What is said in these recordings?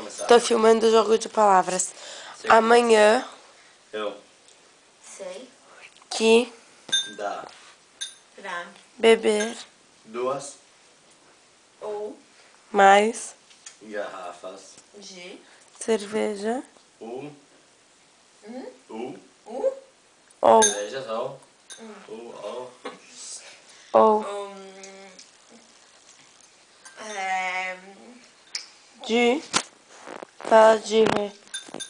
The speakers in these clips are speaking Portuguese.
começar. Tô filmando o jogo de palavras. Sim. Amanhã Eu. Sei. que Dá. Pra. beber 2 Ou. mais garrafas. De. cerveja U. ou Cervejas ou. ou É. de fala de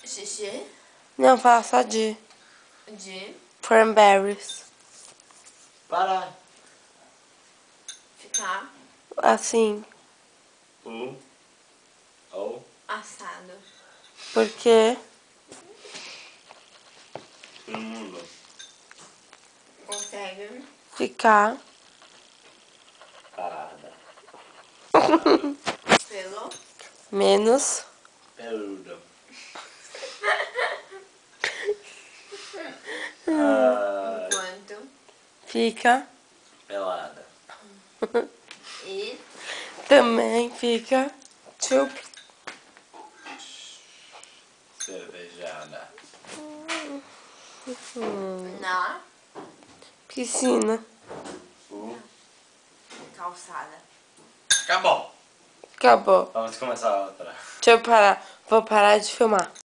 Xixi. não, fala só de De. cranberries. Para. Ficar. Assim, Ou. Assado. porque No mundo. Consegue. ficar Parada. Pelo. menos Peludo. Enquanto. fica Pelada. E. também fica chup Cervejada. Na. piscina. Calçada. Acabou. Acabou. Vamos começar a outra. Deixa eu parar. Vou parar de filmar.